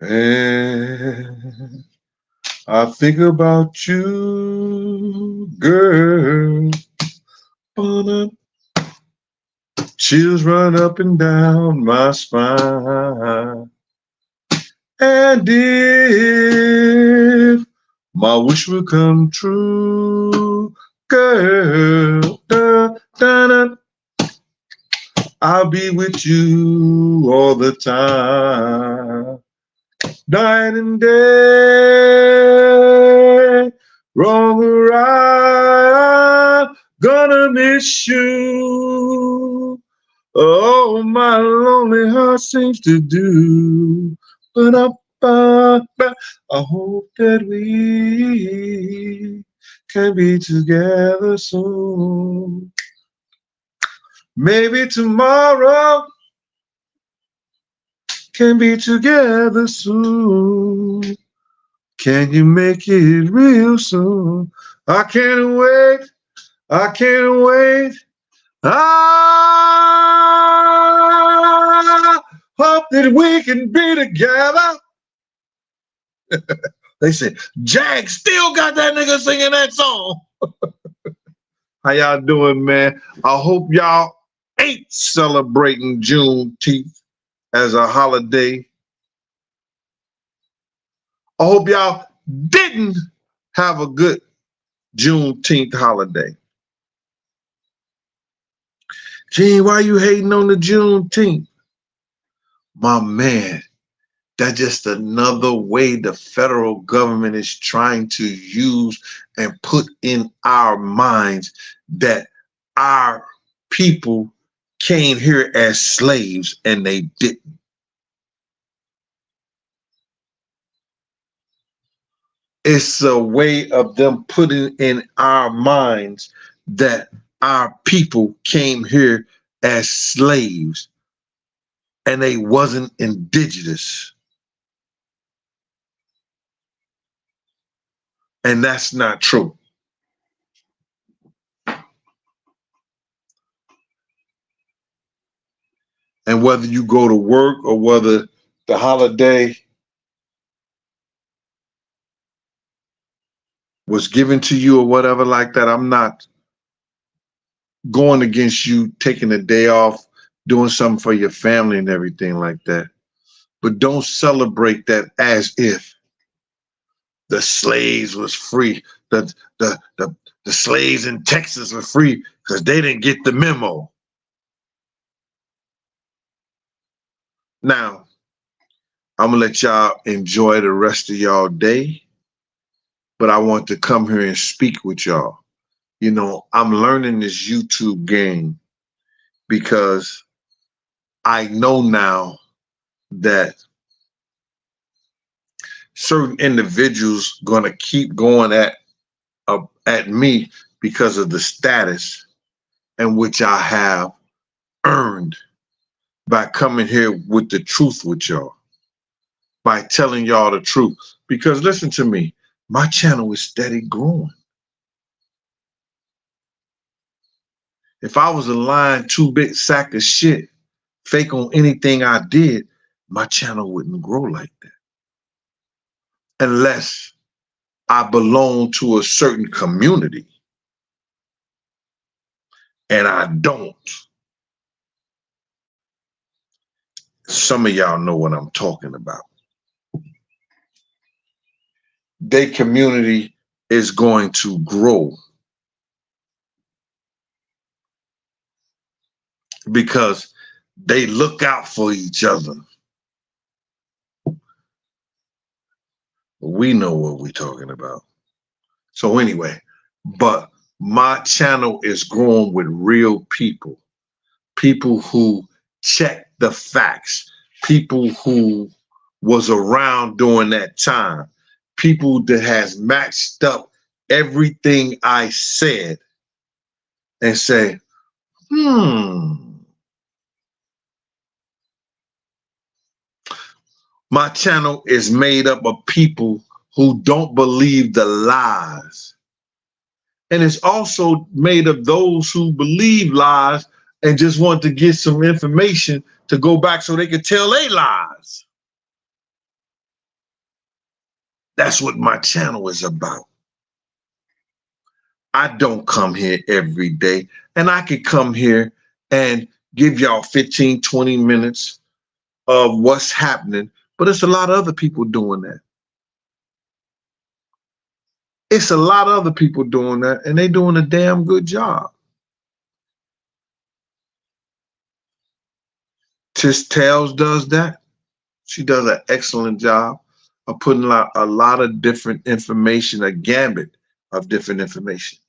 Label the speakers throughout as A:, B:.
A: And I think about you, girl. But chills run up and down my spine. And if my wish will come true, girl, da, da, da, I'll be with you all the time. Night and day, wrong or right, gonna miss you. Oh, my lonely heart seems to do. But I hope that we can be together soon. Maybe tomorrow can be together soon. Can you make it real soon? I can't wait. I can't wait. I hope that we can be together. They said, Jag still got that nigga singing that song. How y'all doing, man? I hope y'all ain't celebrating Juneteenth as a holiday. I hope y'all didn't have a good Juneteenth holiday. Gee, why you hating on the Juneteenth? My man, that's just another way the federal government is trying to use and put in our minds that our people came here as slaves and they didn't. It's a way of them putting in our minds that our people came here as slaves and they wasn't indigenous. And that's not true. And whether you go to work or whether the holiday was given to you or whatever like that, I'm not going against you taking a day off, doing something for your family and everything like that. But don't celebrate that as if the slaves was free. The slaves in Texas were free because they didn't get the memo. Now, I'm gonna let y'all enjoy the rest of y'all day, but I want to come here and speak with y'all. You know, I'm learning this YouTube game because I know now that certain individuals gonna keep going at me because of the status in which I have earned by coming here with the truth with y'all, by telling y'all the truth. Because listen to me, my channel is steady growing. If I was a lying two-bit sack of shit, fake on anything I did, my channel wouldn't grow like that. Unless I belong to a certain community. And I don't. Some of y'all know what I'm talking about. Their community is going to grow because they look out for each other. We know what we're talking about. So anyway, but my channel is growing with real people. People who check the facts. People who was around during that time. People that has matched up everything I said and say, My channel is made up of people who don't believe the lies. And it's also made of those who believe lies and just want to get some information to go back so they can tell their lies. That's what my channel is about. I don't come here every day, and I could come here and give y'all 15, 20 minutes of what's happening, but it's a lot of other people doing that. It's a lot of other people doing that, and they doing a damn good job. Tish Tales does that. She does an excellent job of putting out a lot of different information, a gambit of different information.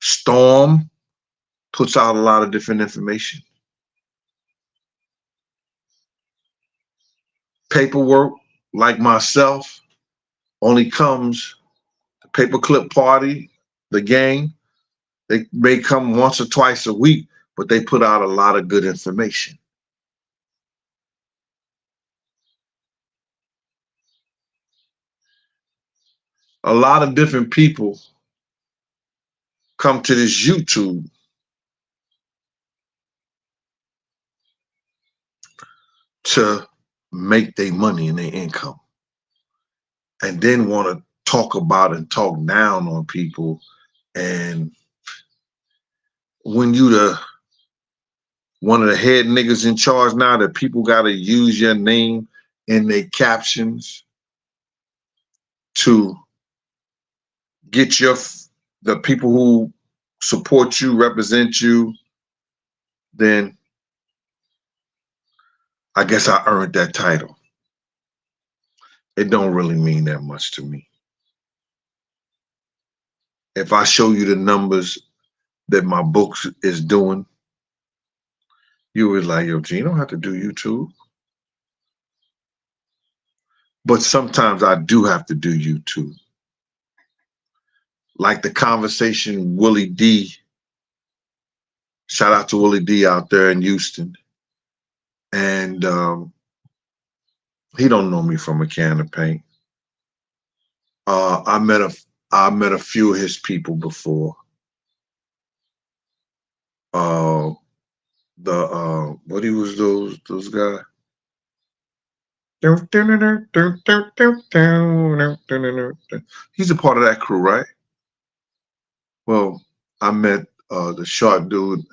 A: Storm puts out a lot of different information. Paperwork, like myself, only comes the paperclip party, the gang. They may come once or twice a week, but they put out a lot of good information. A lot of different people come to this YouTube to make their money and their income, and then want to talk about and talk down on people. And when you the one of the head niggas in charge now, that people got to use your name in their captions to get the people who support you, represent you, then I guess I earned that title. It don't really mean that much to me. If I show you the numbers that my books is doing, you was like, yo, G, you don't have to do YouTube. But sometimes I do have to do YouTube. Like the conversation Willie D. Shout out to Willie D out there in Houston. And he don't know me from a can of paint. I met a few of his people before. What he was those guys? He's a part of that crew, right? Well, I met the short dude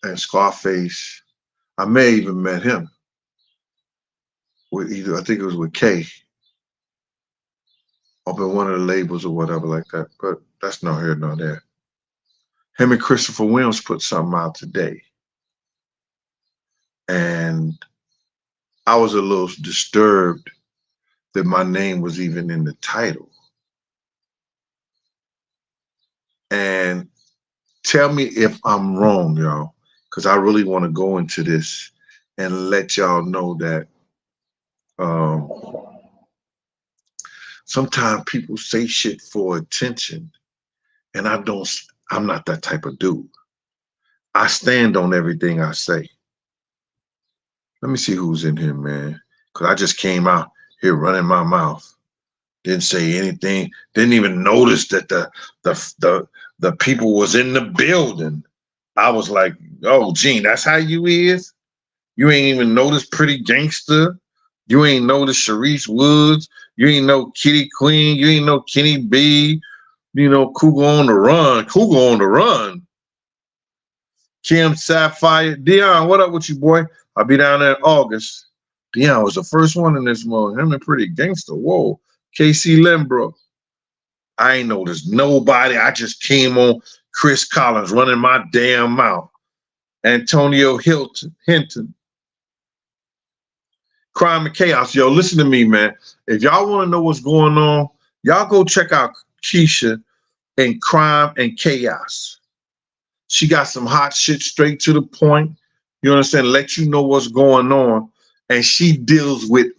A: and Scarface. I may even met him with either, I think it was with K, up in one of the labels or whatever like that. But that's not here nor there. Him and Christopher Williams put something out today. And I was a little disturbed that my name was even in the title. And tell me if I'm wrong, y'all, because I really want to go into this and let y'all know that sometimes people say shit for attention, and I'm not that type of dude. I stand on everything I say. Let me see who's in here, man, because I just came out here running my mouth. Didn't say anything. Didn't even notice that the people was in the building. I was like, oh, Gene, that's how you is? You ain't even noticed Pretty Gangster. You ain't noticed Sharice Woods. You ain't know Kitty Queen. You ain't know Kenny B. You know, Cougar on the Run. Cougar on the Run. Kim Sapphire. Dion, what up with you, boy? I'll be down there in August. Dion was the first one in this mode. Him and Pretty Gangster. Whoa. KC Lembro. I ain't noticed nobody. I just came on Chris Collins running my damn mouth. Antonio Hinton. Crime and Chaos. Yo, listen to me, man. If y'all want to know what's going on, y'all go check out Keisha and Crime and Chaos. She got some hot shit straight to the point. You understand? Let you know what's going on. And she deals with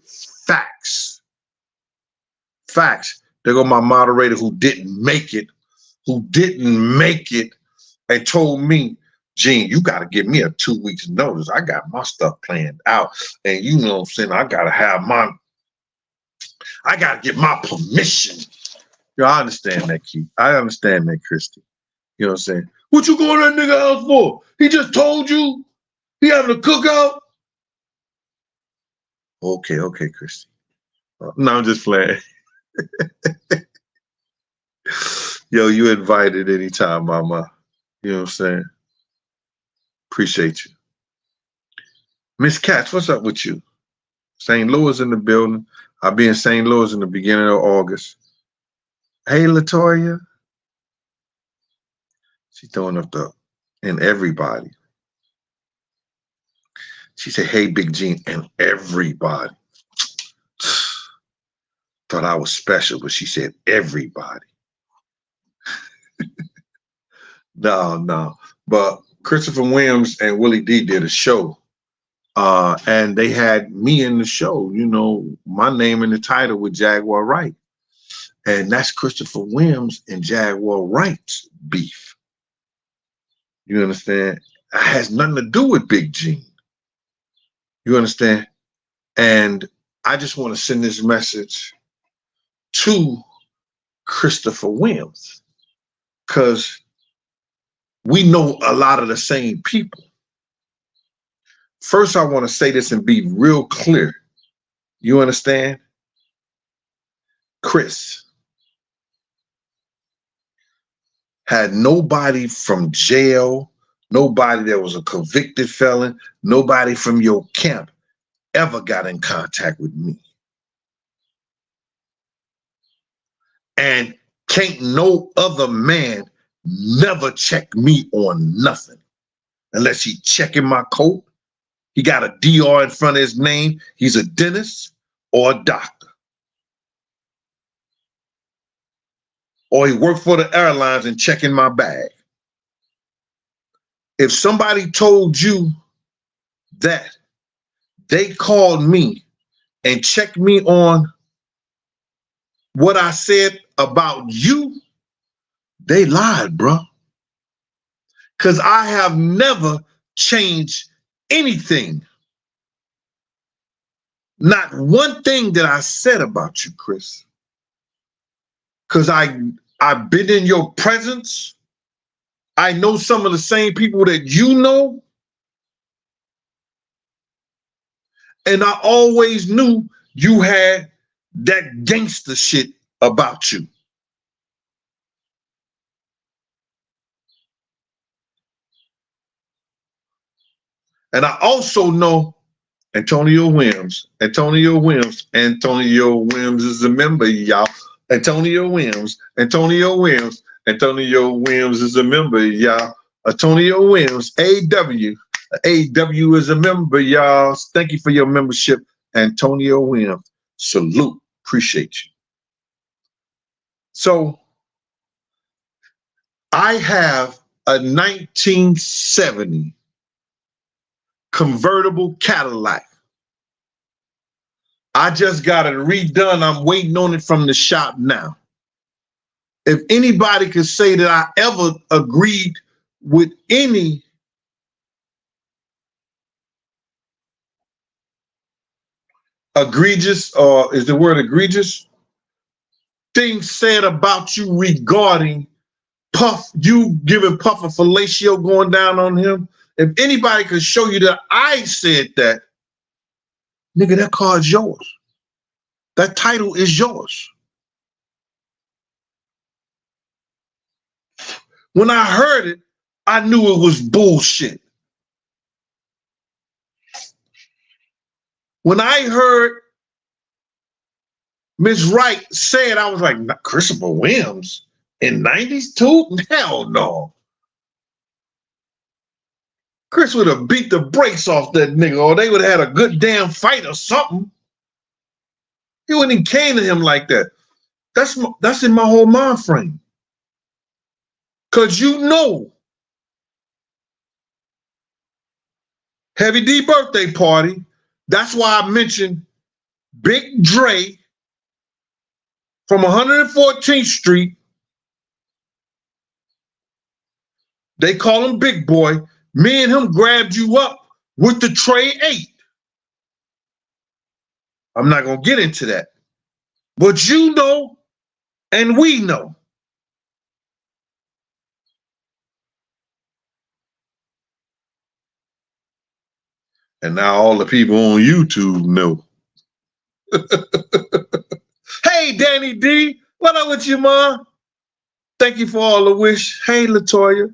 A: facts. Facts. There go my moderator who didn't make it, and told me, Gene, you got to give me a 2 weeks notice. I got my stuff planned out. And you know what I'm saying? I got to get my permission. Yo, I understand that, Keith. I understand that, Christy. You know what I'm saying? What you going to that nigga house for? He just told you he having a cookout? Okay, Christy. No, I'm just playing. Yo, you invited anytime, mama. You know what I'm saying? Appreciate you. Miss Katz, what's up with you? St. Louis in the building. I'll be in St. Louis in the beginning of August. Hey, Latoya. She's throwing up the and everybody. She said, hey, Big Gene, and everybody. Thought I was special, but she said everybody. No. But Christopher Williams and Willie D did a show. And they had me in the show, you know, my name in the title with Jaguar Wright. And that's Christopher Williams and Jaguar Wright's beef. You understand? It has nothing to do with Big Gene. You understand? And I just want to send this message to Christopher Williams because we know a lot of the same people. First, I want to say this and be real clear. You understand? Chris had nobody from jail, nobody that was a convicted felon, nobody from your camp ever got in contact with me. And can't no other man never check me on nothing unless he checking my coat. He got a DR in front of his name. He's a dentist or a doctor. Or he worked for the airlines and checking my bag. If somebody told you that they called me and checked me on what I said about you, they lied, bro. Because I have never changed anything. Not one thing that I said about you, Chris. Because I've been in your presence. I know some of the same people that you know. And I always knew you had that gangster shit about you. And I also know Antonio Williams is a member, y'all. Antonio Williams is a member, y'all. Antonio Williams, AW is a member, y'all. Thank you for your membership, Antonio Williams. Salute, appreciate you. So I have a 1970 convertible Cadillac. I just got it redone. I'm waiting on it from the shop now. If anybody could say that I ever agreed with any egregious, or is the word egregious, thing said about you regarding Puff, you giving Puff a fellatio going down on him, if anybody could show you that I said that, nigga, that car's yours. That title is yours. When I heard it, I knew it was bullshit. When I heard Miss Wright say it, I was like, Christopher Williams in 90s too? Hell no. Chris would have beat the brakes off that nigga, or they would have had a good damn fight or something. He wouldn't even came to him like that. That's in my whole mind frame. Cause you know, Heavy D birthday party. That's why I mentioned Big Dre from 114th Street. They call him Big Boy. Me and him grabbed you up with the Trey 8. I'm not gonna get into that. But you know, and we know. And now all the people on YouTube know. Hey, Danny D. What up with you, Ma? Thank you for all the wish. Hey, Latoya.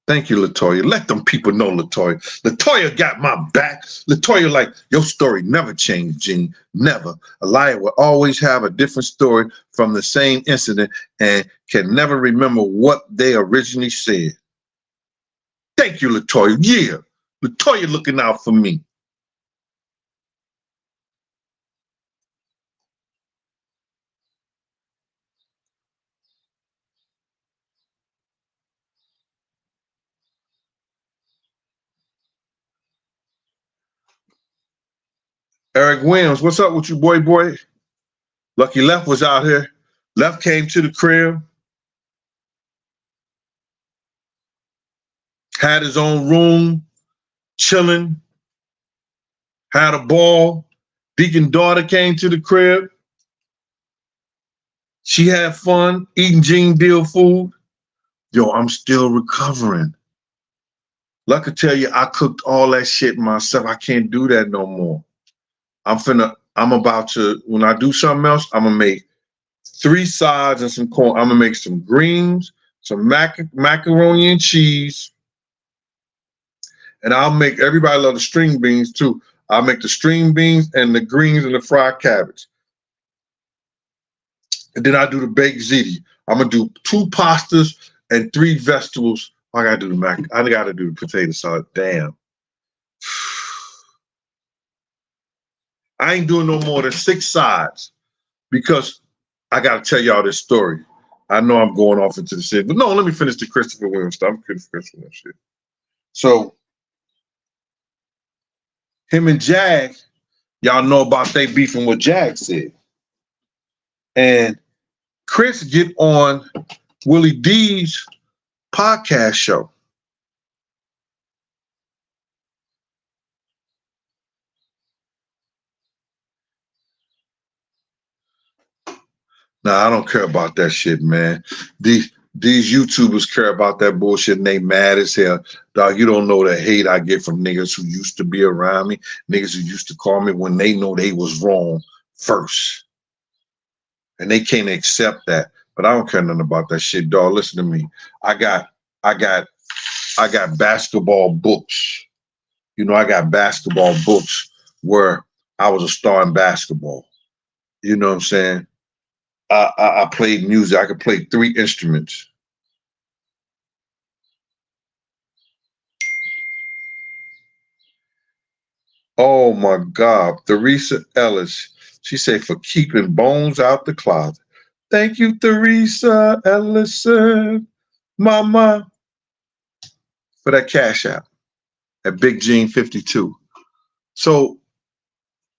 A: Thank you, Latoya. Let them people know, Latoya. Latoya got my back. Latoya, like, your story never changed, Gene. Never. A liar will always have a different story from the same incident and can never remember what they originally said. Thank you, Latoya. Yeah. Latoya looking out for me. Eric Williams, what's up with you, boy? Lucky Left was out here. Left came to the crib, had his own room, chilling, had a ball. Deacon daughter came to the crib. She had fun eating Gene Deal food. Yo, I'm still recovering. Luck to tell you, I cooked all that shit myself. I can't do that no more. I'm about to, when I do something else, I'm gonna make 3 sides and some corn. I'm gonna make some greens, some macaroni and cheese, and I'll make, everybody love the string beans too. I'll make the string beans and the greens and the fried cabbage. And then I do the baked ziti. I'm gonna do 2 pastas and 3 vegetables. I gotta do the potato salad. Damn. I ain't doing no more than 6 sides because I gotta tell y'all this story. I know I'm going off into the shit, but no, let me finish the Christopher Williams stuff. I'm Christopher Williams shit. So him and Jag, y'all know about they beefing what Jag said. And Chris get on Willie D's podcast show. Nah, I don't care about that shit, man. These YouTubers care about that bullshit and they mad as hell. Dog, you don't know the hate I get from niggas who used to be around me, niggas who used to call me when they know they was wrong first. And they can't accept that. But I don't care nothing about that shit, dog. Listen to me. I got basketball books. You know, I got basketball books where I was a star in basketball. You know what I'm saying? I played music. I could play 3 instruments. Oh my God. Theresa Ellis. She said for keeping bones out the closet. Thank you, Theresa Ellison, mama, for that cash app at Big Gene 52. So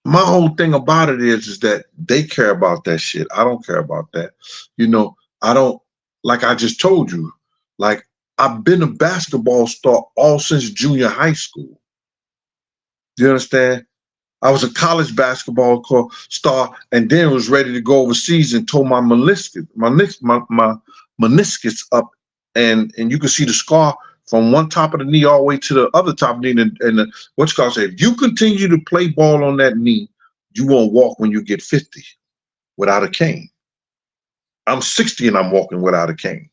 A: my whole thing about it is that they care about that shit. I don't care about that. You know, I don't, like I just told you, like I've been a basketball star all since junior high school. You understand? I was a college basketball star and then was ready to go overseas and tore my meniscus up. And you can see the scar from one top of the knee all the way to the other top of the knee. And what's called say, if you continue to play ball on that knee, you won't walk when you get 50 without a cane. I'm 60 and I'm walking without a cane.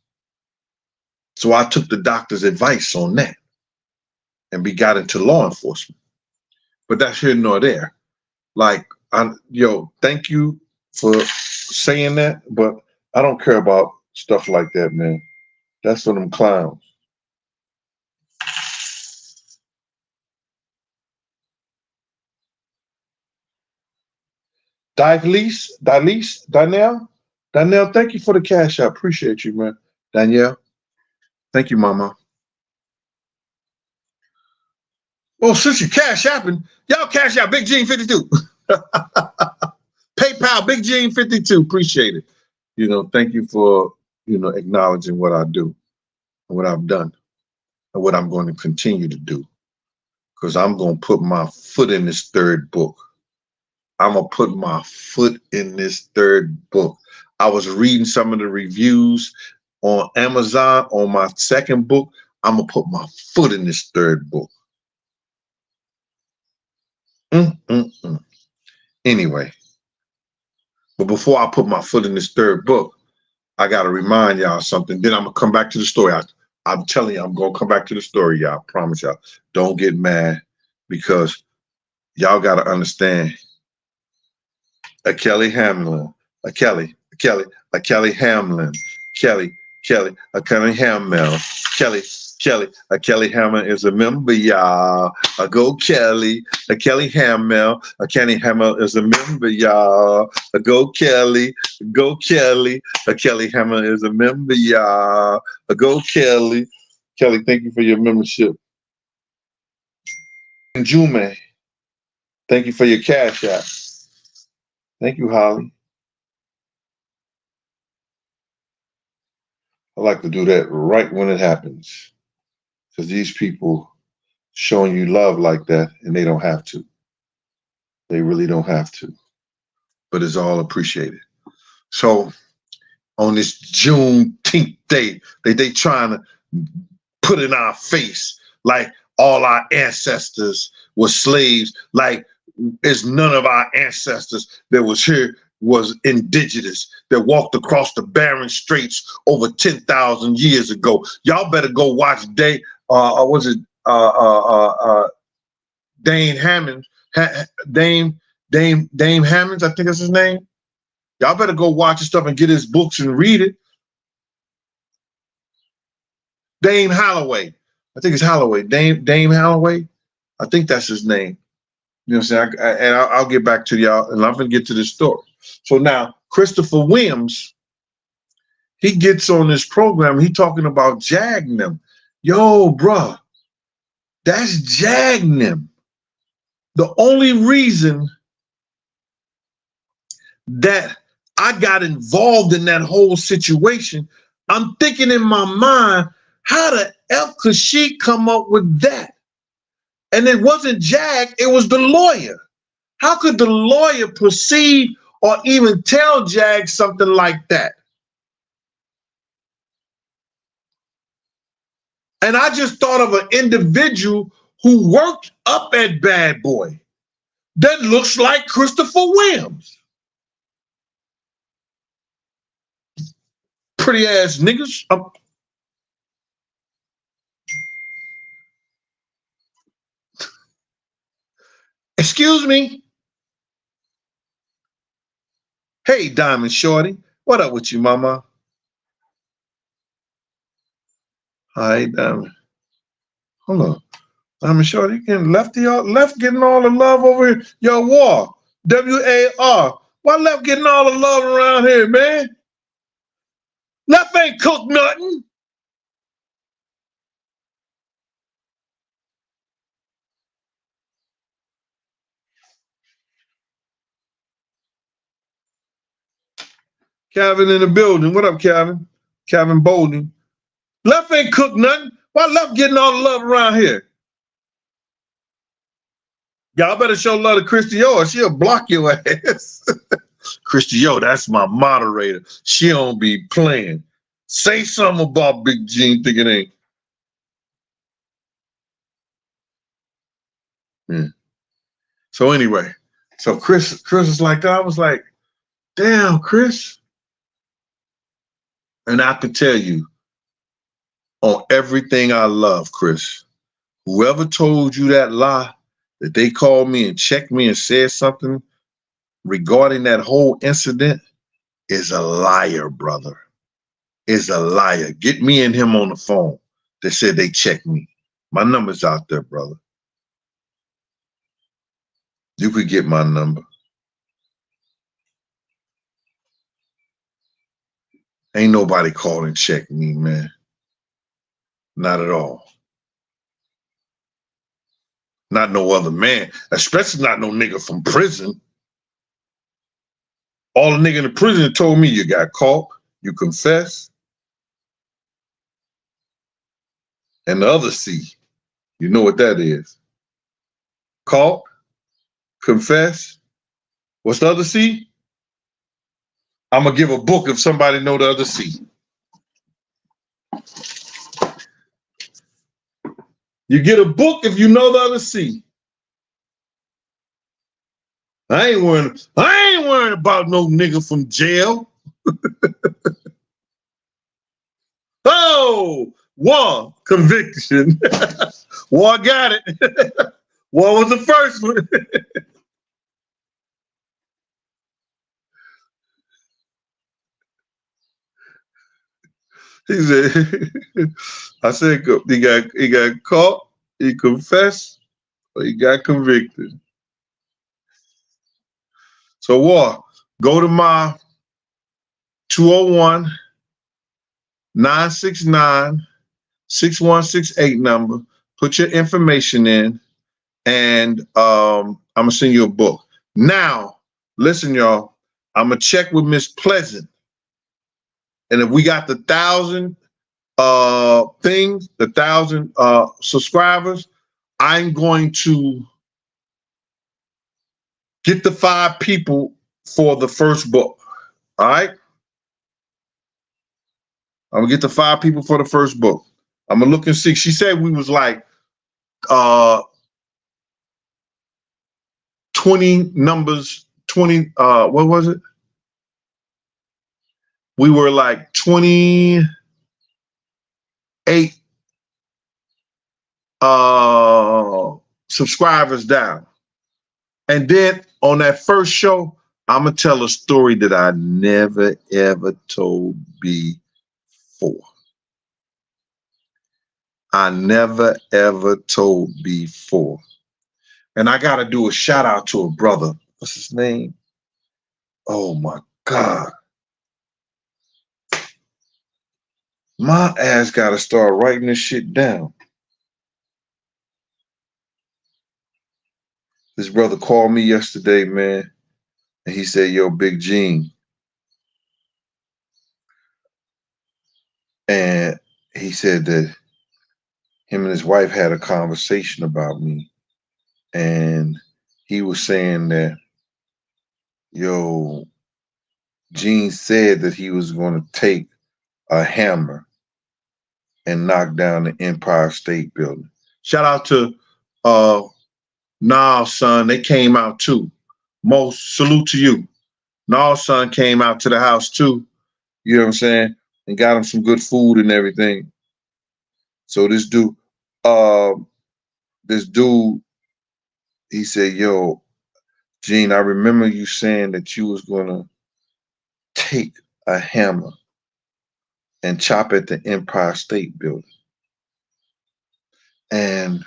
A: So I took the doctor's advice on that and got into law enforcement. But that's here nor there. Like, thank you for saying that, but I don't care about stuff like that, man. That's for them clowns. Danielle, thank you for the cash. I appreciate you, man. Danielle, thank you, mama. Well, since you cash apping, y'all cash out Big Gene 52. PayPal, Big Gene 52. Appreciate it. You know, thank you for, acknowledging what I do and what I've done and what I'm going to continue to do. Because I'm going to put my foot in this 3rd book. I'm going to put my foot in this 3rd book. I was reading some of the reviews on Amazon on my second book, I'm going to put my foot in this third book. Anyway, but before I put my foot in this third book, I got to remind y'all something. Then I'm going to come back to the story. I'm telling you, I'm going to come back to the story, y'all. I promise y'all. Don't get mad, because y'all got to understand. A Kelly Hamlin, a Kelly Hamlin, a Kelly Hamlin, a Kelly Hamlin is a member, y'all. A go Kelly, a Kelly Hamlin is a member, y'all. A go Kelly, a Kelly Hamlin is a member, y'all. A go Kelly. Kelly, thank you for your membership. And Jume, thank you for your cash app. Thank you, Holly. I like to do that right when it happens, because these people showing you love like that, and they don't have to. They really don't have to, but it's all appreciated. So on this Juneteenth day, they trying to put in our face like all our ancestors were slaves, like it's none of our ancestors that was here was indigenous, that walked across the Barren Straits over 10,000 years ago. Y'all better go watch Dame Hammonds, Dame Hammonds, I think that's his name. Y'all better go watch his stuff and get his books and read it. Dame Holloway, I think it's Holloway. Dame Holloway, I think that's his name. You know what I'm saying? I'll get back to y'all, and I'm gonna get to this story. So now Christopher Williams, he gets on this program. He talking about Jagnim. Yo, bruh, that's Jagnim. The only reason that I got involved in that whole situation, I'm thinking in my mind, how the F could she come up with that? And it wasn't Jag, it was the lawyer. How could the lawyer perceive or even tell Jag something like that? And I just thought of an individual who worked up at Bad Boy that looks like Christopher Williams. Pretty ass niggas. Excuse me. Hey, Diamond Shorty. What up with you, mama? Hi, Diamond. Hold on. Diamond Shorty getting left getting all the love over here. Yo, War. W-A-R. Why left getting all the love around here, man? Left ain't cooked nothing. Calvin in the building. What up, Calvin? Calvin Bolden. Left ain't cooked nothing. Why left getting all the love around here? Y'all better show love to Christy O or she'll block your ass. Christy O, that's my moderator. She don't be playing. Say something about Big Gene, think it ain't. Yeah. So anyway, so Chris is like that. I was like, damn, Chris. And I could tell you on everything I love, Chris, whoever told you that lie, that they called me and checked me and said something regarding that whole incident is a liar, brother. Is a liar. Get me and him on the phone. They said they checked me. My number's out there, brother. You could get my number. Ain't nobody called and checked me, man. Not at all. Not no other man, especially not no nigga from prison. All the nigga in the prison told me you got caught, you confess. And the other C, you know what that is. Caught, confess. What's the other C? I'm gonna give a book if somebody know the other C. You get a book if you know the other C. I ain't worrying about no nigga from jail. Oh, War conviction. War got it. War was the first one. He said, I said he got caught, he confessed, or he got convicted. So War, go to my 201-969-6168 number, put your information in, and I'm gonna send you a book. Now, listen, y'all, I'm gonna check with Miss Pleasant. And if we got the 1,000 things, the 1,000 subscribers, I'm going to get the 5 people for the first book. All right. I'm gonna get the 5 people for the first book. I'm gonna look and see. She said we was like 20 numbers, 20, what was it? We were like 28 subscribers down. And then on that first show, I'm gonna tell a story that I never ever told before. I never ever told before. And I gotta do a shout out to a brother. What's his name? Oh my God. My ass gotta start writing this shit down. This brother called me yesterday, man, and he said, yo, Big Gene. And he said that him and his wife had a conversation about me. And he was saying that, yo, Gene said that he was going to take a hammer and knock down the Empire State Building. Shout out to Niles' son. They came out too. Most salute to you. Niles' son came out to the house too. You know what I'm saying? And got him some good food and everything. So this dude, he said, yo, Gene, I remember you saying that you was gonna take a hammer and chop at the Empire State Building. And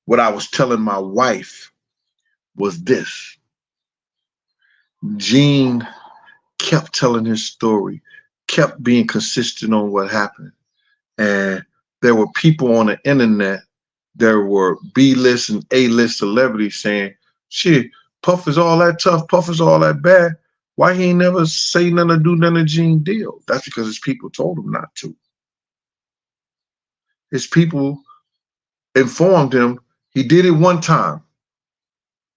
A: what I was telling my wife was this. Gene kept telling his story, kept being consistent on what happened. And there were people on the internet, there were B-list and A-list celebrities saying, shit, Puff is all that tough, Puff is all that bad. Why he ain't never say nothing or do nothing to Gene deal? That's because his people told him not to. His people informed him he did it one time,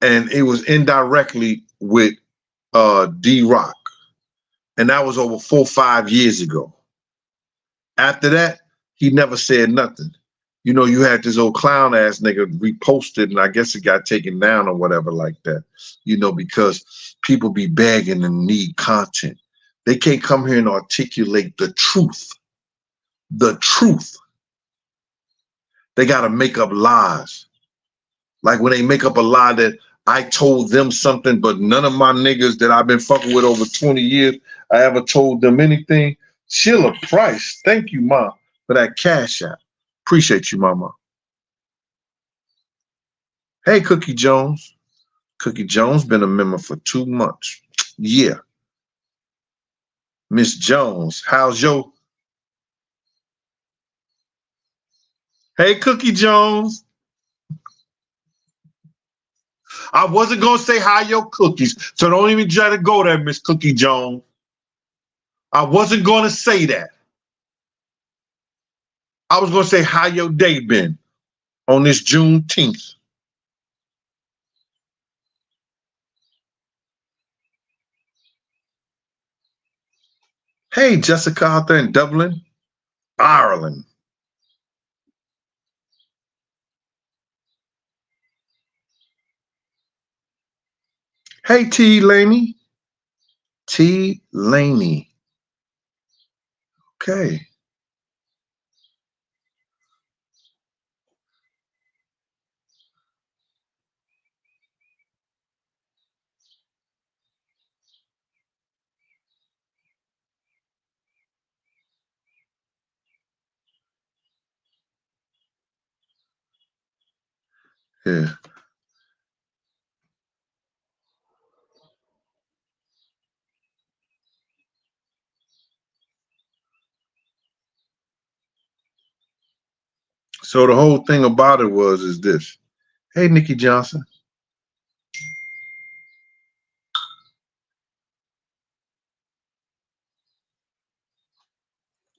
A: and it was indirectly with D-Rock. And that was over 4 or 5 years ago. After that, he never said nothing. You know, you had this old clown ass nigga reposted, and I guess it got taken down or whatever like that, you know, because people be begging and need content. They can't come here and articulate the truth. The truth. They got to make up lies. Like when they make up a lie that I told them something, but none of my niggas that I've been fucking with over 20 years, I ever told them anything. Sheila Price, thank you, Ma, for that cash app. Appreciate you, Mama. Hey, Cookie Jones. Cookie Jones been a member for 2 months. Yeah. Miss Jones, how's your... Hey, Cookie Jones. I wasn't going to say hi your cookies, so don't even try to go there, Miss Cookie Jones. I wasn't going to say that. I was going to say how your day been on this Juneteenth. Hey, Jessica out there in Dublin, Ireland. Hey, T. Laney. T. Laney. Okay. Yeah. So the whole thing about it is this. Hey, Nikki Johnson.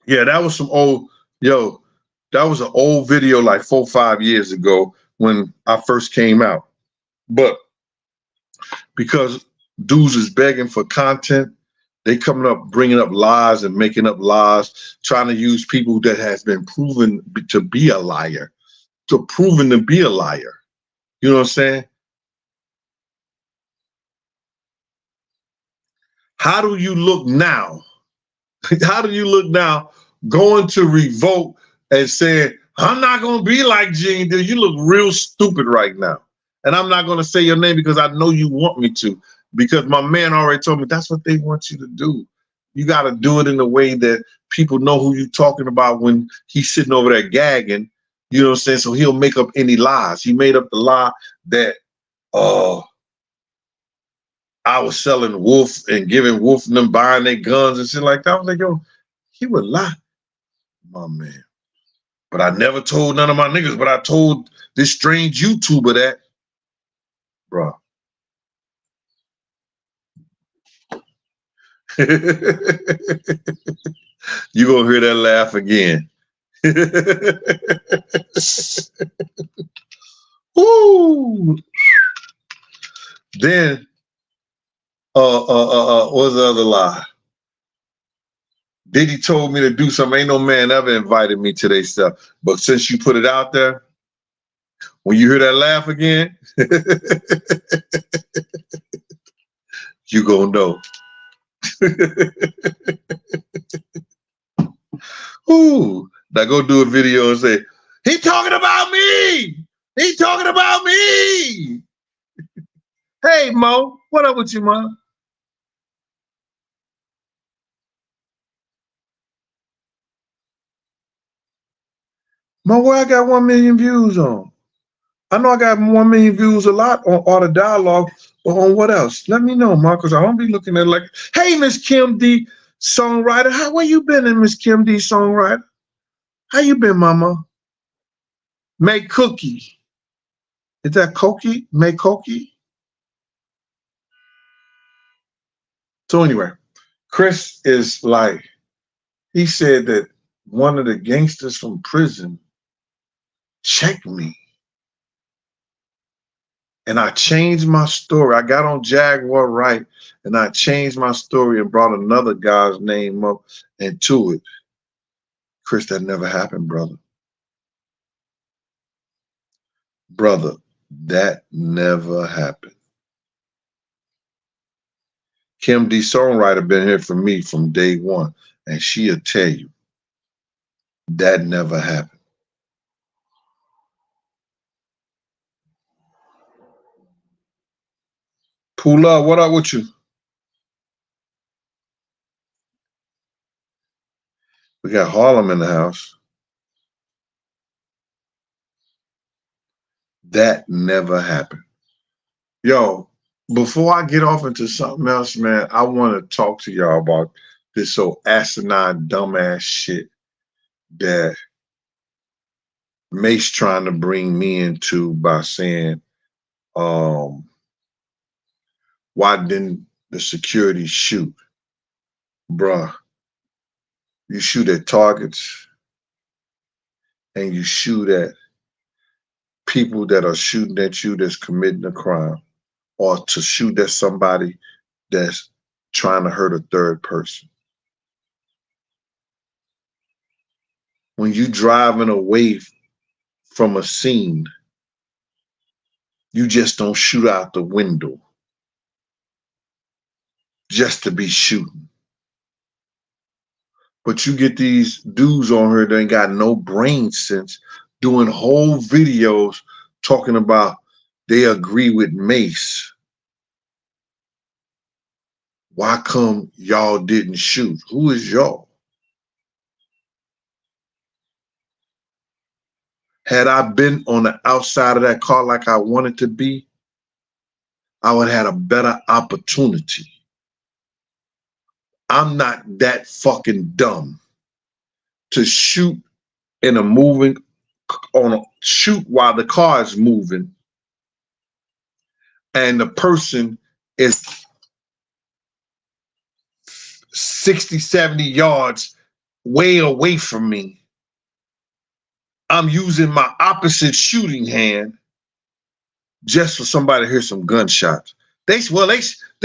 A: Yeah, that was some old, yo, that was an old video like 4 or 5 years ago when I first came out. But because dudes is begging for content, they coming up, bringing up lies and making up lies, trying to use people that has been proven to be a liar, to proven to be a liar. You know what I'm saying? How do you look now? How do you look now going to revolt and saying, I'm not going to be like Gene? You look real stupid right now. And I'm not going to say your name because I know you want me to, because my man already told me that's what they want you to do. You got to do it in a way that people know who you're talking about when he's sitting over there gagging. You know what I'm saying? So he'll make up any lies. He made up the lie that, I was selling Wolf and giving Wolf and them buying their guns and shit like that. I was like, yo, he would lie, my man. But I never told none of my niggas, but I told this strange YouTuber that, bro. You gonna hear that laugh again. Woo! Then, what's the other lie? Diddy told me to do something. Ain't no man ever invited me to their stuff. But since you put it out there, when you hear that laugh again, you gonna know. Ooh, now go do a video and say, he talking about me. He talking about me. Hey, Mo, what up with you, Mo? Mo, where I got 1 million views on? I know I got 1 million views a lot on Art of Dialogue, but on what else? Let me know, Mo, because I don't be looking at it like, hey, Miss Kim D, songwriter. Where you been in Miss Kim D, songwriter? How you been, mama? Make cookie. Is that Cokie? Make cookie? So anyway, Chris is like, he said that one of the gangsters from prison checked me. And I changed my story. I got on Jaguar Wright and I changed my story and brought another guy's name up into it. Chris, that never happened, brother. Brother, that never happened. Kim D. Songwriter been here for me from day one, and she'll tell you that never happened. Pula, what up with you? We got Harlem in the house. That never happened. Yo, before I get off into something else, man, I want to talk to y'all about this so asinine, dumbass shit that Mace trying to bring me into by saying, why didn't the security shoot? Bruh, you shoot at targets and you shoot at people that are shooting at you that's committing a crime, or to shoot at somebody that's trying to hurt a third person. When you driving away from a scene, you just don't shoot out the window. just to be shooting. But you get these dudes on here that ain't got no brain sense doing whole videos talking about they agree with Mace. Why come y'all didn't shoot? Who is y'all? Had I been on the outside of that car like I wanted to be, I would have had a better opportunity. I'm not that fucking dumb to shoot in a moving shoot while the car is moving and the person is 60, 70 yards way away from me. I'm using my opposite shooting hand just for somebody to hear some gunshots. They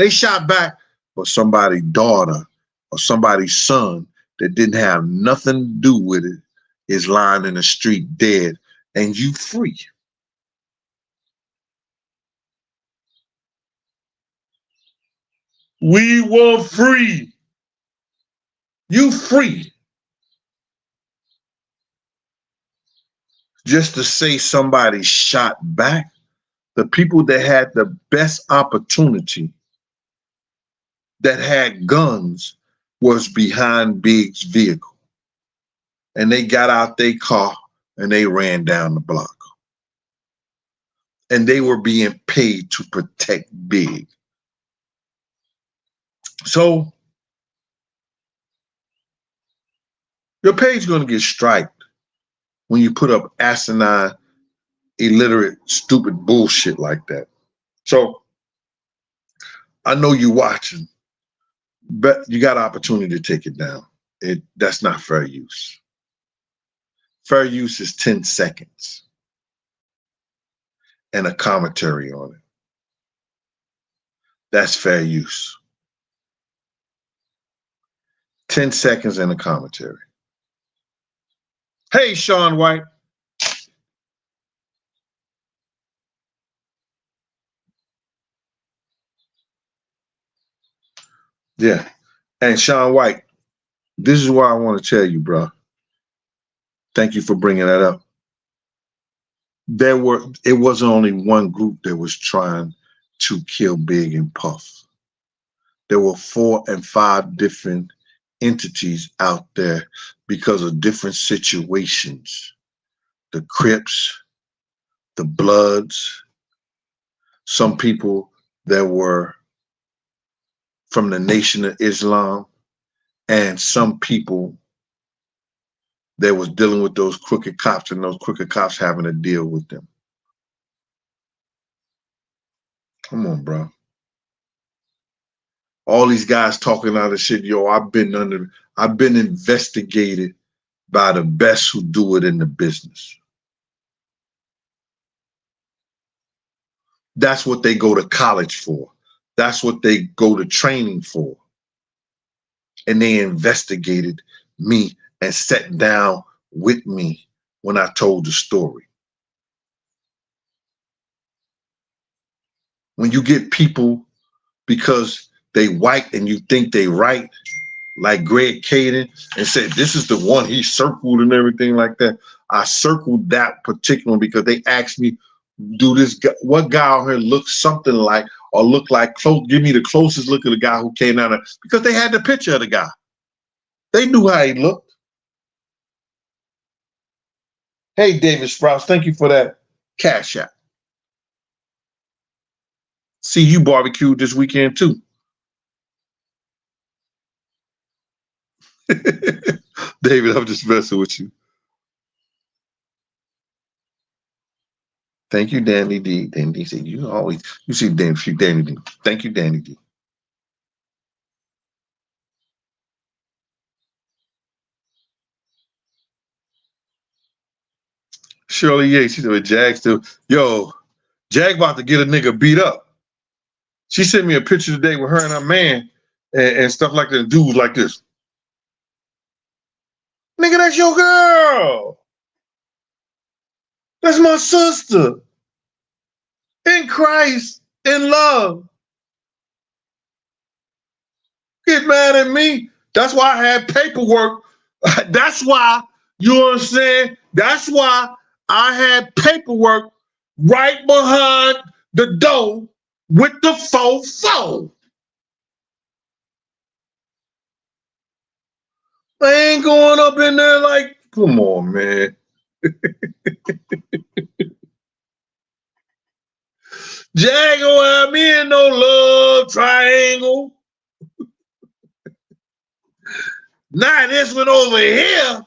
A: shot back, but somebody's daughter or somebody's son that didn't have nothing to do with it is lying in the street dead, and you free. We were free. You free. Just to say somebody shot back, the people that had the best opportunity, that had guns, was behind Big's vehicle. And they got out their car and they ran down the block. And they were being paid to protect Big. So your page gonna get striked when you put up asinine, illiterate, stupid bullshit like that. So I know you watching, but you got an opportunity to take it down. That's not fair use. Fair use is 10 seconds and a commentary on it. That's fair use. 10 seconds and a commentary. Hey, Sean White. Yeah. And Sean White, this is what I want to tell you, bro. Thank you for bringing that up. It wasn't only one group that was trying to kill Big and Puff. There were 4 and 5 different entities out there because of different situations. The Crips, the Bloods, some people that were from the Nation of Islam, and some people that was dealing with those crooked cops and those crooked cops having to deal with them. Come on, bro. All these guys talking out of shit, yo, I've been investigated by the best who do it in the business. That's what they go to college for. That's what they go to training for. And they investigated me and sat down with me when I told the story. When you get people because they white and you think they right, like Greg Caden, and said, this is the one he circled and everything like that. I circled that particular because they asked me, what guy out here looks something like or look like close? Give me the closest look of the guy who came down there, because they had the picture of the guy. They knew how he looked. Hey, David Sprouse, thank you for that cash app. See, you barbecued this weekend too. David, I'm just messing with you. Thank you, Danny D. Danny D said, you see Danny D. Thank you, Danny D. Shirley Yates, she said, Jag still, Jag about to get a nigga beat up. She sent me a picture today with her and her man and stuff like that. Dudes like this. Nigga, that's your girl. That's my sister. In Christ, in love. Get mad at me. That's why I had paperwork. That's why, you understand? That's why I had paperwork right behind the door with the fofo. I ain't going up in there like, come on, man. Jaguar, me in no love triangle. Not this one over here.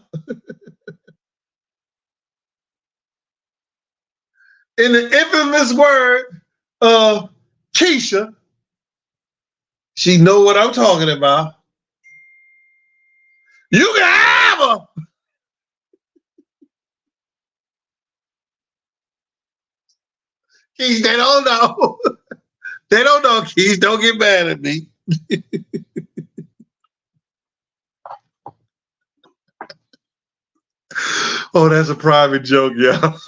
A: In the infamous word of Keisha, she know what I'm talking about. You can have her. Keisha, they don't know. They don't know, Keisha. Don't get mad at me. Oh, that's a private joke, y'all.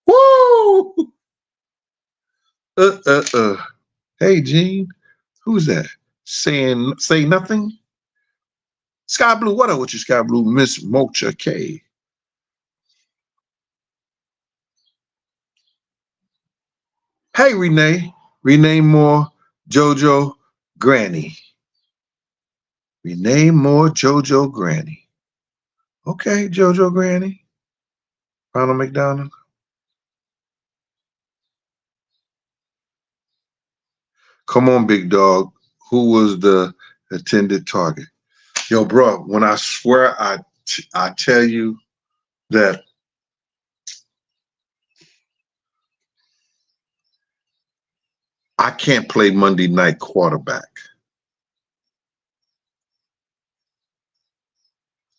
A: Woo! Hey, Gene, who's that? Say nothing? Sky Blue, what up with you, Sky Blue? Miss Mocha K. Hey, Renee Moore, JoJo Granny. Renee Moore, JoJo Granny. Okay, JoJo Granny. Ronald McDonald. Come on, big dog. Who was the intended target? Yo, bro, when I swear I tell you that I can't play Monday night quarterback.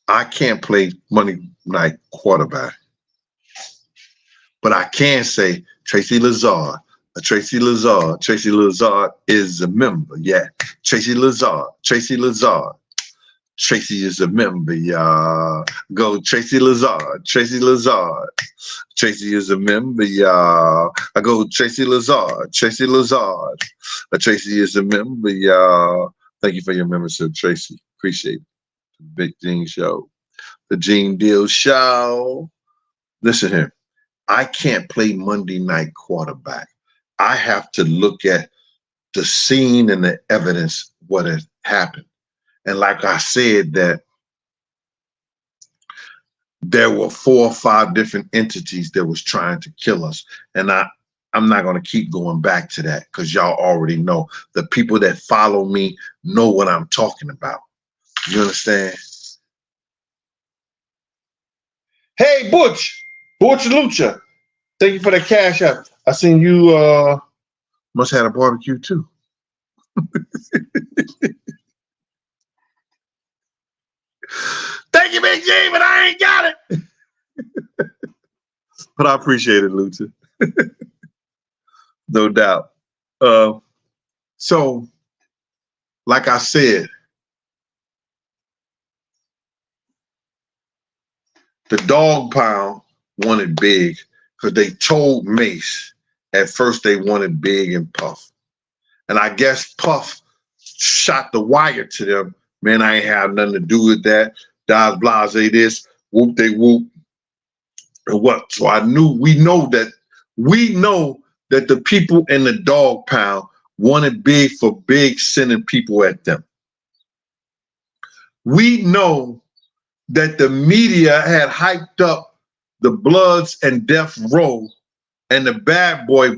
A: I can't play Monday night quarterback. But I can say Tracy Lazard. Tracy Lazard is a member. Yeah. Tracy Lazard. Tracy is a member, y'all. Go Tracy Lazard. Tracy is a member, y'all. I go Tracy Lazard. Tracy is a member, y'all. Thank you for your membership, Tracy. Appreciate it. The Big Gene Show. The Gene Deal Show. Listen here. I can't play Monday night quarterback. I have to look at the scene and the evidence, what had happened. And like I said, that there were 4 or 5 different entities that was trying to kill us. And I'm not going to keep going back to that because y'all already know. The people that follow me know what I'm talking about. You understand? Hey, Butch Lucha. Thank you for the cash out. I seen you must have had a barbecue too. Thank you, Big G, but I ain't got it. But I appreciate it, Lucha. No doubt. So, like I said, the dog pound wanted Big because they told Mace at first they wanted Big and Puff. And I guess Puff shot the wire to them. Man, I ain't have nothing to do with that. Das blase this, whoop they whoop. And what? So we know that the people in the dog pound wanted Big for Big sending people at them. We know that the media had hyped up the Bloods and Death Row and the Bad Boy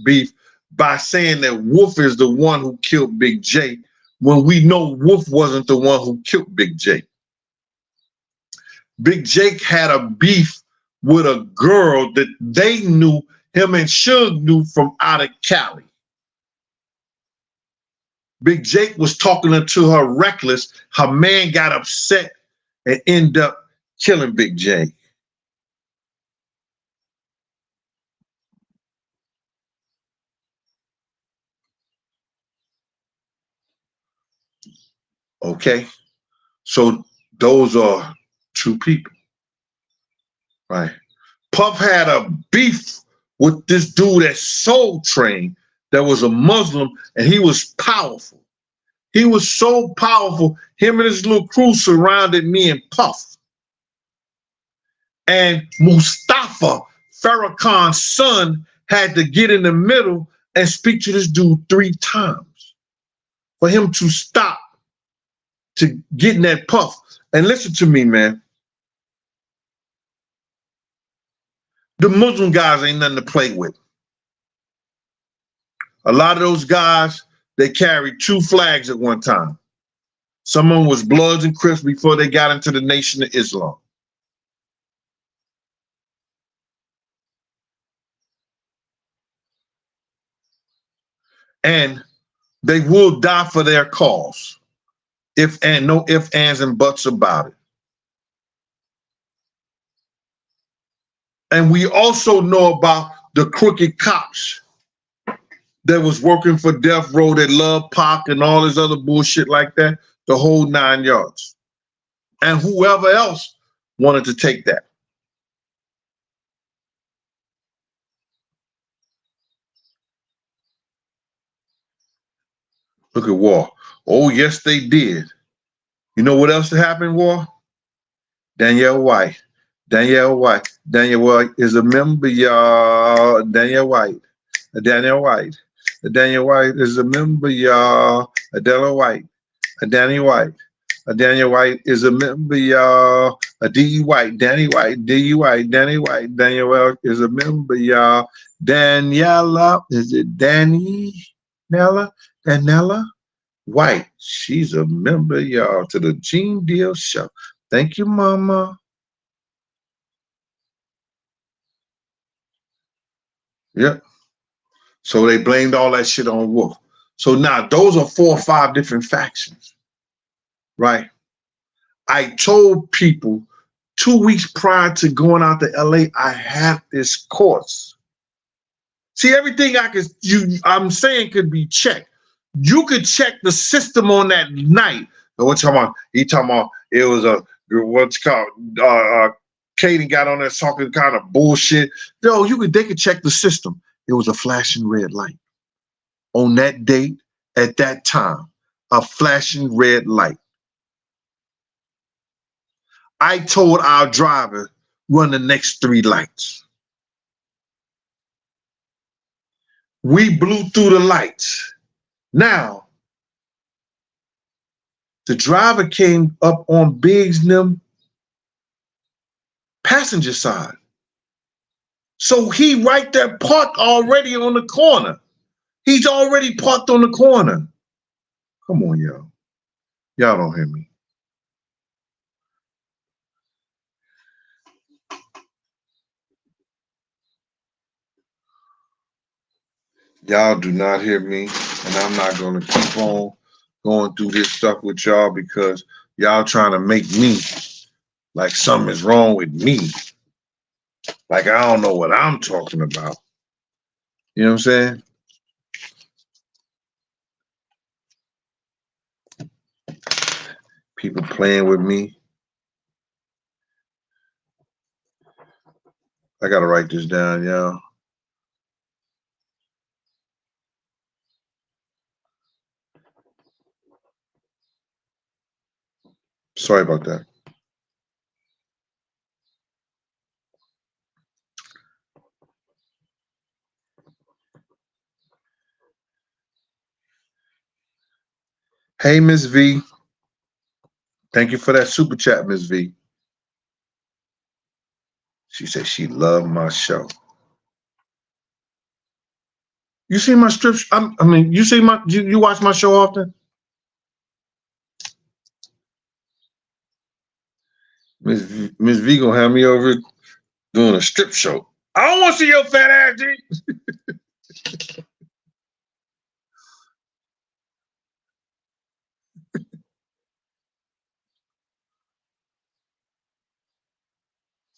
A: beef by saying that Wolf is the one who killed Big J, when we know Wolf wasn't the one who killed Big J. Big Jake had a beef with a girl that they knew, him and Suge knew from out of Cali. Big Jake was talking to her reckless. Her man got upset and ended up killing Big J. Okay, so those are 2 people, right? Puff had a beef with this dude at Soul Train There was a Muslim, and he was powerful. He was so powerful. Him and his little crew surrounded me and Puff. And Mustafa, Farrakhan's son, had to get in the middle and speak to this dude 3 times for him to stop to getting that Puff. And listen to me, man. The Muslim guys ain't nothing to play with. A lot of those guys, they carried 2 flags at one time. Some of them was Bloods and Crips before they got into the Nation of Islam. And they will die for their cause. No ifs, ands, and buts about it. And we also know about the crooked cops that was working for Death Row that loved Pac and all this other bullshit like that, the whole 9 yards. And whoever else wanted to take that. Look at War. Oh, yes, they did. You know what else happened, War? Danielle White. Danielle White. Danielle White is a member, y'all. Danielle White. Danielle White. Danielle White is a member, y'all. Danielle White. Danielle White. Danielle White is a member, y'all. D. White. Danny White. D. White. Danny White. Danielle White is a member, y'all. Daniela. Is it Danny? Daniela White. She's a member, y'all, to the Gene Deal Show. Thank you, Mama. Yep. So they blamed all that shit on Wolf. So now those are 4 or 5 different factions, right? I told people 2 weeks prior to going out to LA, I had this course. See, everything I'm saying could be checked. You could check the system on that night. What you talking about? He talking about it was what's called Katie got on there talking kind of bullshit. No, they could check the system. It was a flashing red light. On that date, at that time, a flashing red light. I told our driver, run the next 3 lights. We blew through the lights. Now, the driver came up on Biggs and them passenger side. So he right there parked already on the corner. He's already parked on the corner. Come on, y'all. Y'all don't hear me. Y'all do not hear me, and I'm not going to keep on going through this stuff with y'all because y'all trying to make me like something is wrong with me. Like I don't know what I'm talking about. You know what I'm saying? People playing with me. I got to write this down, y'all. Sorry about that. Hey, Miss V. Thank you for that super chat, Miss V. She said she loved my show. You see my strips? You see you watch my show often? Miss V gonna have me over doing a strip show. I don't want to see your fat ass, G.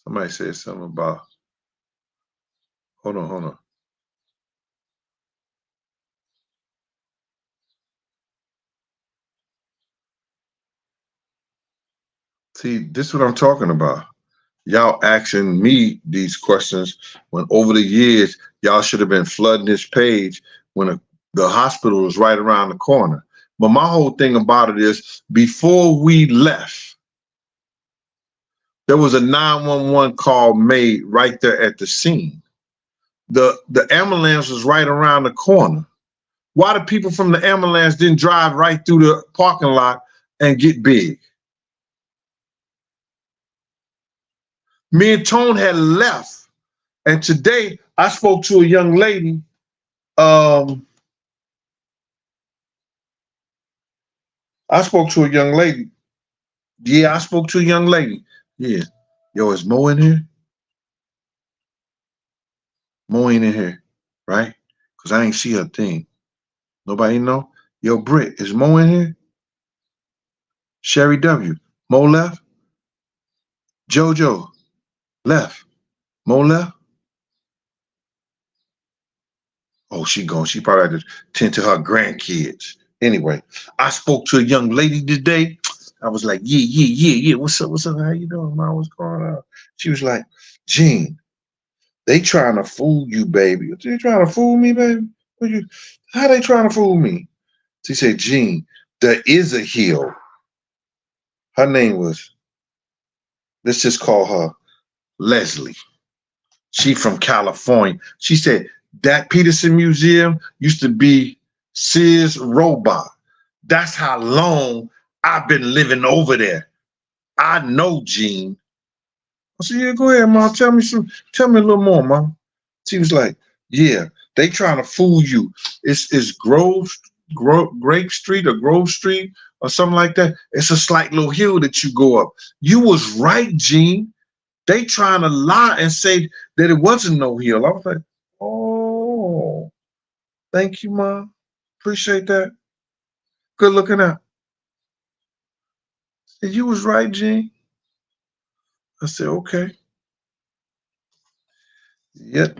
A: Somebody said something about. Hold on. See, this is what I'm talking about. Y'all asking me these questions when over the years, y'all should have been flooding this page when a The hospital was right around the corner. But my whole thing about it is, before we left, there was a 911 call made right there at the scene. The ambulance was right around the corner. Why the people from the ambulance didn't drive right through the parking lot and get big? Me and Tone had left, and today I spoke to a young lady. I spoke to a young lady. Yeah, I spoke to a young lady. Yeah. Yo, is Mo in here? Mo ain't in here, right? Because I ain't see her thing. Nobody know? Yo, Britt, is Mo in here? Sherry W. Mo left? JoJo left. Mo left? Oh, she gone. She probably had to tend to her grandkids. Anyway, I spoke to a young lady today. I was like, yeah. What's up? What's up? How you doing, man? What's going on? She was like, Gene, they trying to fool you, baby. They trying to fool me, baby? How they trying to fool me? She said, Gene, there is a hill. Her name was, let's just call her Leslie. She from California. She said, that Peterson Museum used to be Sears Robot. That's how long I've been living over there. I know, Gene. I said, yeah, go ahead, Mom. Tell me a little more, Mom. She was like, yeah, they trying to fool you. It's Grape Street or Grove Street or something like that. It's a slight little hill that you go up. You was right, Gene. They trying to lie and say that it wasn't no hill. I was like, oh, thank you, Mom. Appreciate that. Good looking out. Said, you was right, Gene. I said, okay. Yep.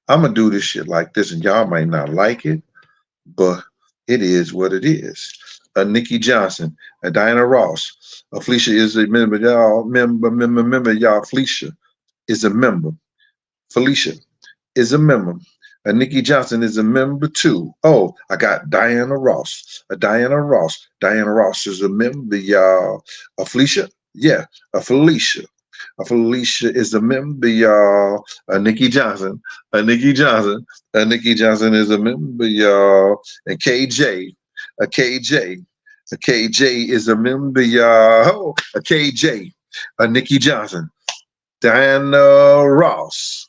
A: I'm gonna do this shit like this, and y'all might not like it, but it is what it is. Nikki Johnson, Diana Ross, Felicia is a member, y'all. Member, y'all. Felicia is a member. Felicia is a member. Nikki Johnson is a member too. Oh, I got Diana Ross. Diana Ross. Diana Ross is a member, y'all. Felicia, yeah. Felicia. Felicia is a member, y'all. Nikki Johnson. Nikki Johnson. Nikki Johnson is a member, y'all. And KJ. KJ. KJ is a member, y'all. KJ. Nikki Johnson. Diana Ross.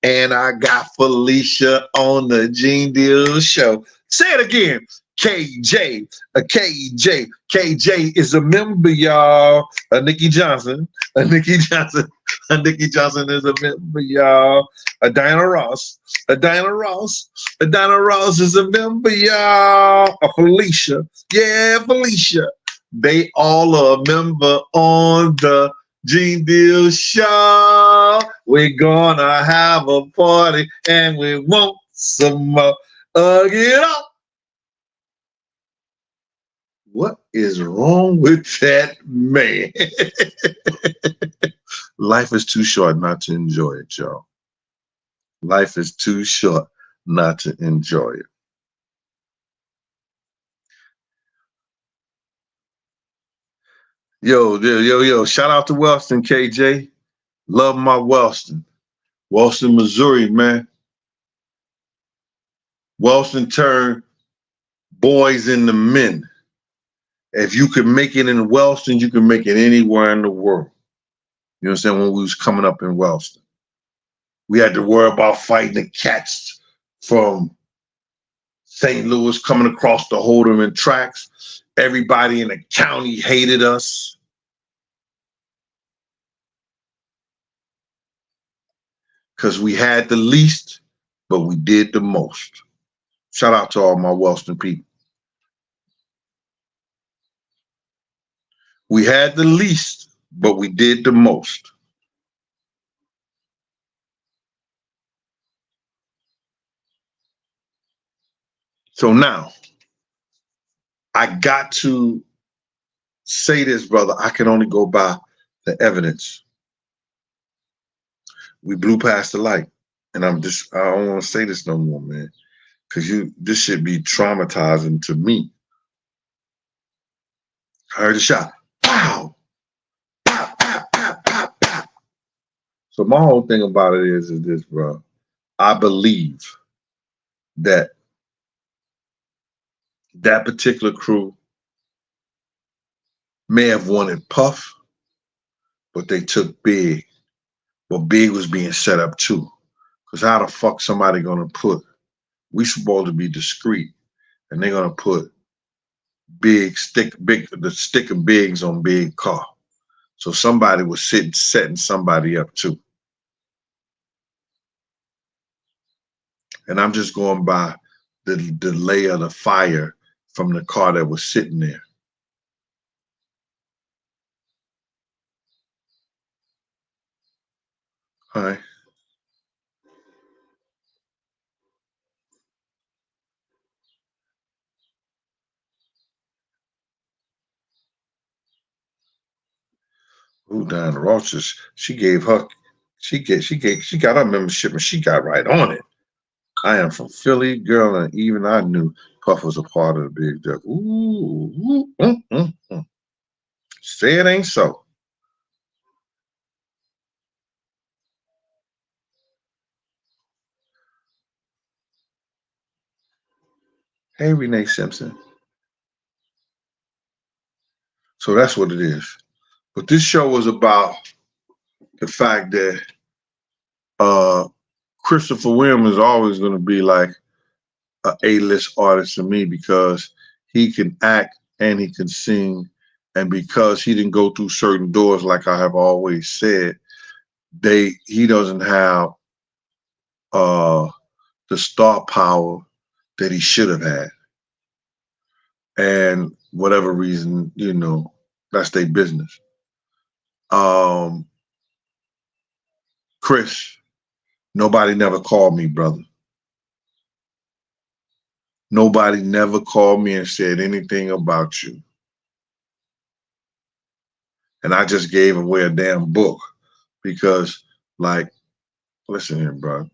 A: And I got Felicia on the Gene Deal Show. Say it again. KJ. KJ is a member, y'all. Nikki Johnson. Nikki Johnson. Nikki Johnson is a member, y'all. Diana Ross. Diana Ross. Diana Ross is a member, y'all. Felicia. Yeah, Felicia. They all are a member on the Gene Deal Show. We're gonna have a party and we want some more. Get up. What is wrong with that man? Life is too short not to enjoy it, y'all. Life is too short not to enjoy it. Yo. Shout out to Wellston, KJ. Love my Wellston. Wellston, Missouri, man. Wellston turned boys into men. If you could make it in Wellston, you can make it anywhere in the world. You understand? When we was coming up in Wellston, we had to worry about fighting the cats from St. Louis coming across the Holderman tracks. Everybody in the county hated us. Because we had the least, but we did the most. Shout out to all my Wellston people. We had the least, but we did the most. So now, I got to say this, brother. I can only go by the evidence. We blew past the light. And I don't want to say this no more, man. Cause this should be traumatizing to me. I heard a shot. Pow! Pow, pow, pow, pow, pow. So my whole thing about it is this, bro. I believe that that particular crew may have wanted Puff, but they took Big. But Big was being set up too. Because how the fuck somebody gonna put, we supposed to be discreet, and they're gonna put the stick of Bigs on Big car. So somebody was setting somebody up too. And I'm just going by the layer of the fire from the car that was sitting there. All right. Ooh, Diana Ross she got her membership and she got right on it. I am from Philly, girl, and even I knew Puff was a part of the Big Duck. Ooh. Say it ain't so. Hey, Renee Simpson. So that's what it is. But this show was about the fact that Christopher Williams is always going to be like a A-list artist to me because he can act and he can sing, and because he didn't go through certain doors, like I have always said, he doesn't have the star power that he should have had, and whatever reason, that's their business. Chris, nobody never called me, brother. Nobody never called me and said anything about you. And I just gave away a damn book because, like, listen here, bro.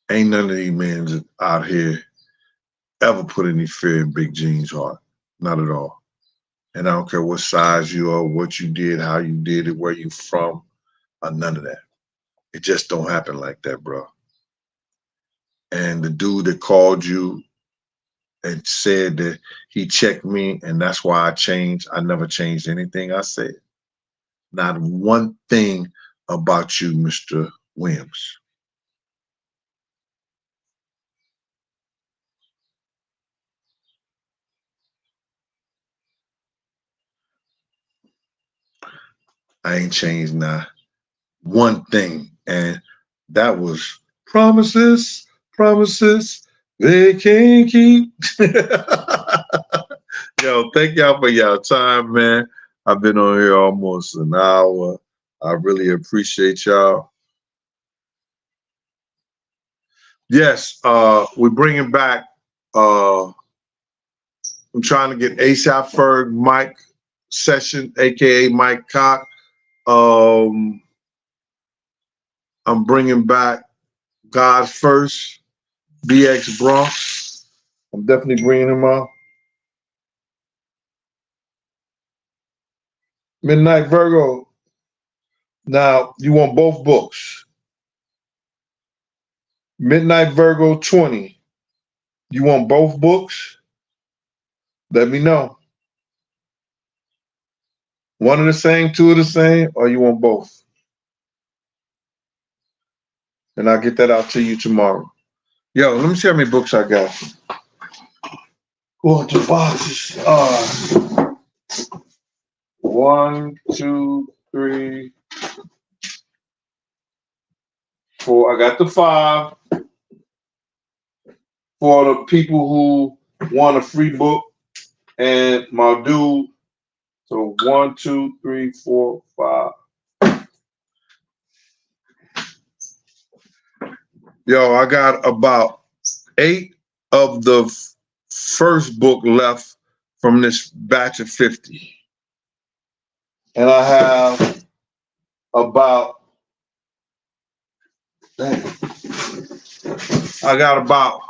A: Ain't none of these men out here ever put any fear in Big Gene's heart. Not at all. And I don't care what size you are, what you did, how you did it, where you from, or none of that. It just don't happen like that, bro. And the dude that called you and said that he checked me and that's why I changed, I never changed anything I said. Not one thing about you, Mr. Williams. I ain't changed not one thing. And that was promises, promises they can't keep. Yo, thank y'all for y'all time, man. I've been on here almost an hour. I really appreciate y'all. Yes, we're bringing back. I'm trying to get ASAP Ferg Mike Session, aka Mike Cock. I'm bringing back God's First, BX Bronx. I'm definitely bringing him up. Midnight Virgo. Now, you want both books. Midnight Virgo 20. You want both books? Let me know. One of the same, two of the same, or you want both? And I'll get that out to you tomorrow. Yo, let me see how many books I got. Go into boxes. 1, 2, 3, 4. I got the 5 for the people who want a free book. And my dude. So 1, 2, 3, 4, 5. Yo, I got about 8 of the first book left from this batch of 50. And I have about I got about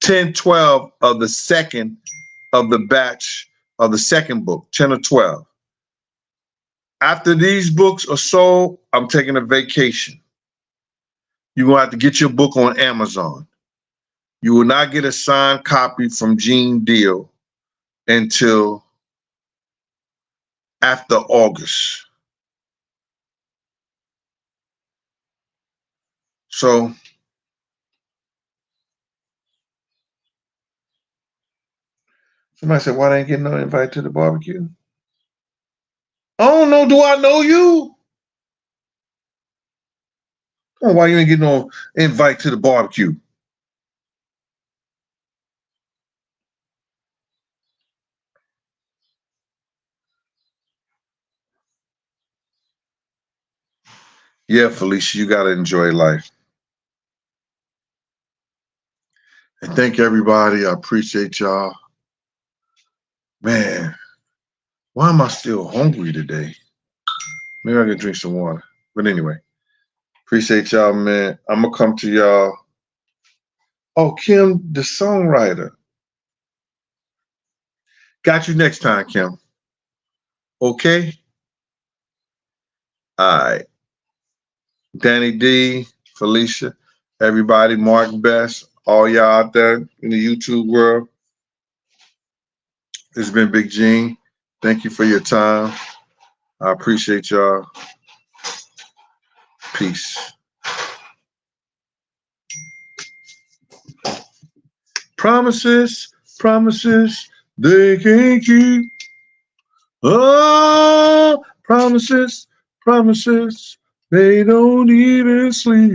A: 10, 12 of the second of the batch of the second book, 10 or 12. After these books are sold, I'm taking a vacation. You're going to have to get your book on Amazon. You will not get a signed copy from Gene Deal until after August. So somebody said, why they ain't getting no invite to the barbecue? I don't know. Do I know you? Oh, why you ain't getting no invite to the barbecue? Yeah, Felicia, you got to enjoy life. And thank everybody. I appreciate y'all. Man, why am I still hungry today? Maybe I can drink some water. But anyway, appreciate y'all, man. I'm going to come to y'all. Oh, Kim, the songwriter. Got you next time, Kim. Okay? All right. Danny D, Felicia, everybody, Mark Best, all y'all out there in the YouTube world. It's been Big Gene. Thank you for your time. I appreciate y'all. Peace. Promises, promises, they can't keep. Oh, promises, promises, they don't even sleep.